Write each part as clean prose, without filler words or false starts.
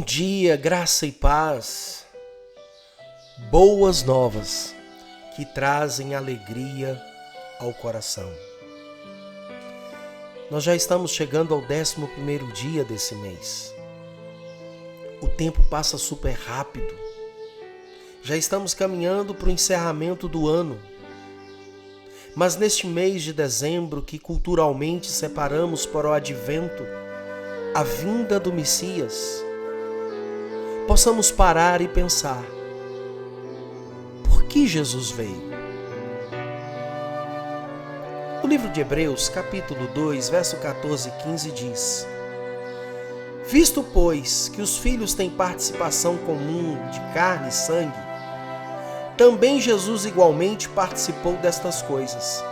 dia, graça e paz, boas novas que trazem alegria ao coração. Nós já estamos chegando ao 11º dia desse mês. O tempo passa super rápido. Já estamos caminhando para o encerramento do ano. Mas neste mês de dezembro, que culturalmente separamos para o advento, a vinda do Messias, possamos parar e pensar: por que Jesus veio? O livro de Hebreus, capítulo 2, verso 14 e 15 diz: Visto, pois, que os filhos têm participação comum de carne e sangue, também Jesus igualmente participou destas coisas,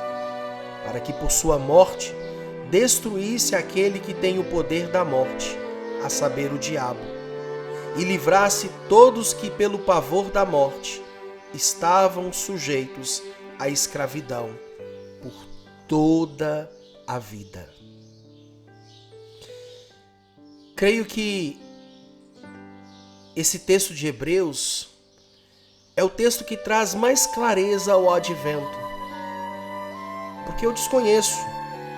para que por sua morte destruísse aquele que tem o poder da morte, a saber, o diabo, e livrasse todos que pelo pavor da morte estavam sujeitos à escravidão por toda a vida. Creio que esse texto de Hebreus é o texto que traz mais clareza ao advento, porque eu desconheço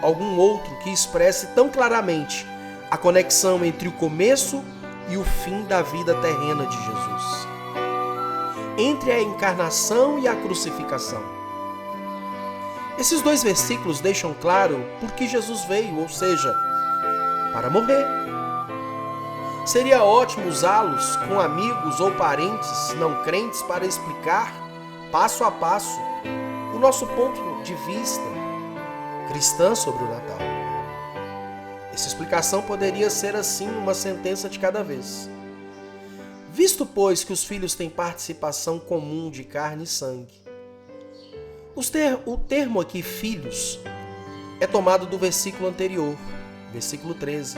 algum outro que expresse tão claramente a conexão entre o começo e o fim da vida terrena de Jesus, entre a encarnação e a crucificação. Esses dois versículos deixam claro por que Jesus veio, ou seja, para morrer. Seria ótimo usá-los com amigos ou parentes não crentes para explicar, passo a passo, o nosso ponto de vista cristã sobre o Natal. Essa explicação poderia ser assim uma sentença de cada vez. Visto, pois, que os filhos têm participação comum de carne e sangue. O termo aqui, filhos, é tomado do versículo anterior, versículo 13,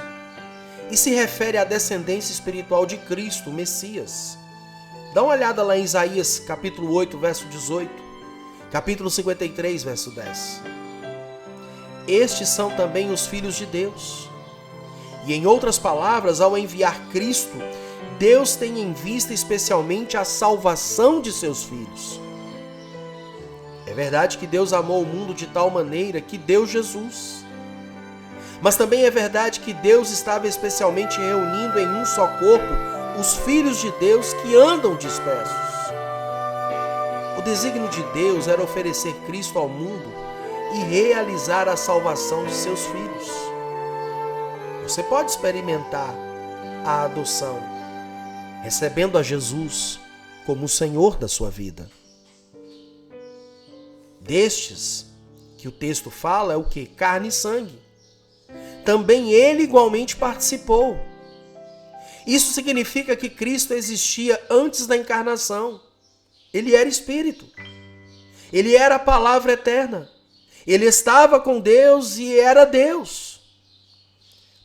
e se refere à descendência espiritual de Cristo, o Messias. Dá uma olhada lá em Isaías, capítulo 8, verso 18, capítulo 53, verso 10. Estes são também os filhos de Deus. E em outras palavras, ao enviar Cristo, Deus tem em vista especialmente a salvação de seus filhos. É verdade que Deus amou o mundo de tal maneira que deu Jesus. Mas também é verdade que Deus estava especialmente reunindo em um só corpo os filhos de Deus que andam dispersos. O desígnio de Deus era oferecer Cristo ao mundo e realizar a salvação de seus filhos. Você pode experimentar a adoção, recebendo a Jesus como o Senhor da sua vida. Destes que o texto fala é o que? Carne e sangue. Também ele igualmente participou. Isso significa que Cristo existia antes da encarnação. Ele era Espírito. Ele era a palavra eterna. Ele estava com Deus e era Deus.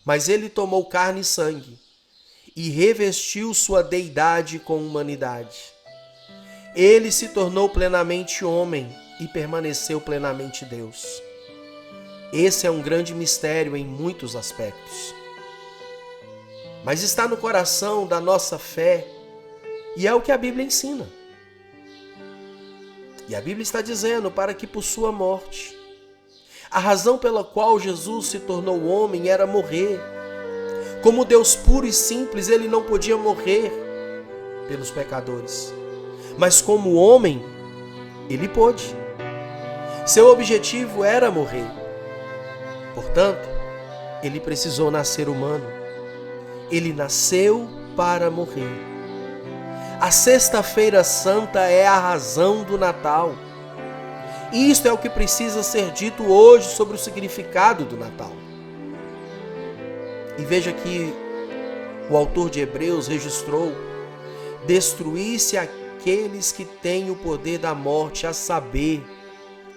Mas ele tomou carne e sangue e revestiu sua deidade com humanidade. Ele se tornou plenamente homem e permaneceu plenamente Deus. Esse é um grande mistério em muitos aspectos. Mas está no coração da nossa fé e é o que a Bíblia ensina. E a Bíblia está dizendo para que por sua morte, a razão pela qual Jesus se tornou homem era morrer. Como Deus puro e simples, ele não podia morrer pelos pecadores. Mas como homem, ele pôde. Seu objetivo era morrer. Portanto, ele precisou nascer humano. Ele nasceu para morrer. A Sexta-feira Santa é a razão do Natal. E isto é o que precisa ser dito hoje sobre o significado do Natal. E veja que o autor de Hebreus registrou: destruir-se aqueles que têm o poder da morte, a saber,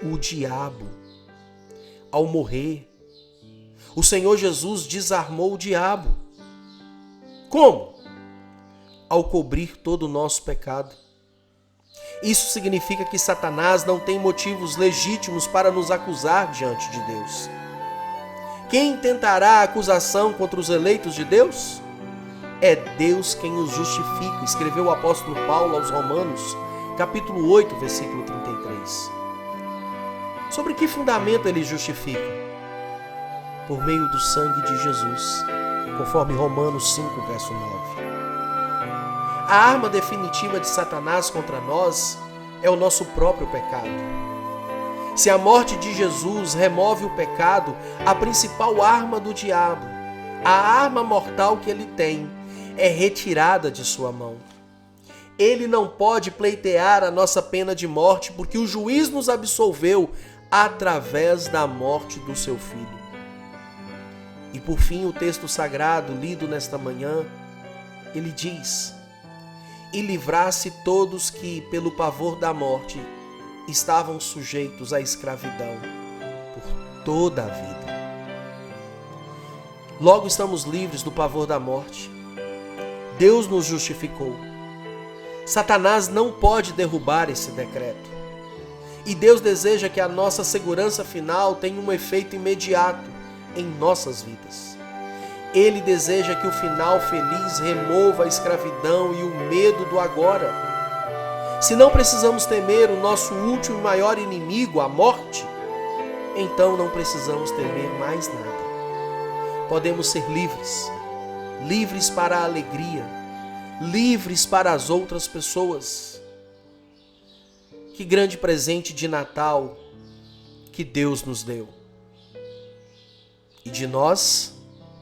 o diabo. Ao morrer, o Senhor Jesus desarmou o diabo. Como? Ao cobrir todo o nosso pecado. Isso significa que Satanás não tem motivos legítimos para nos acusar diante de Deus. Quem tentará acusação contra os eleitos de Deus? é Deus quem os justifica, escreveu o apóstolo Paulo aos Romanos, capítulo 8, versículo 33. Sobre que fundamento ele justifica? Por meio do sangue de Jesus, conforme Romanos 5, verso 9. A arma definitiva de Satanás contra nós é o nosso próprio pecado. Se a morte de Jesus remove o pecado, a principal arma do diabo, a arma mortal que ele tem, é retirada de sua mão. Ele não pode pleitear a nossa pena de morte, porque o juiz nos absolveu através da morte do seu Filho. E por fim, o texto sagrado lido nesta manhã, ele diz: e livrasse todos que, pelo pavor da morte, estavam sujeitos à escravidão por toda a vida. Logo estamos livres do pavor da morte. Deus nos justificou. Satanás não pode derrubar esse decreto. E Deus deseja que a nossa segurança final tenha um efeito imediato em nossas vidas. Ele deseja que o final feliz remova a escravidão e o medo do agora. Se não precisamos temer o nosso último e maior inimigo, a morte, então não precisamos temer mais nada. Podemos ser livres, livres para a alegria, livres para as outras pessoas. Que grande presente de Natal que Deus nos deu. E de nós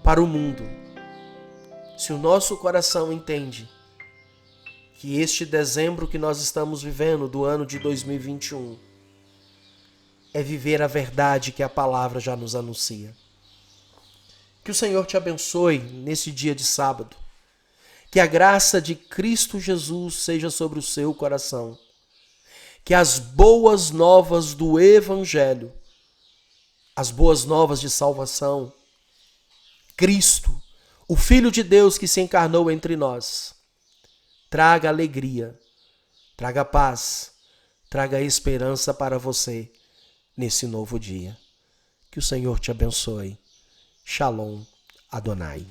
para o mundo. Se o nosso coração entende que este dezembro que nós estamos vivendo do ano de 2021 é viver a verdade que a palavra já nos anuncia. Que o Senhor te abençoe nesse dia de sábado. Que a graça de Cristo Jesus seja sobre o seu coração. Que as boas novas do Evangelho, as boas novas de salvação, Cristo, o Filho de Deus que se encarnou entre nós, traga alegria, traga paz, traga esperança para você nesse novo dia. Que o Senhor te abençoe. Shalom Adonai.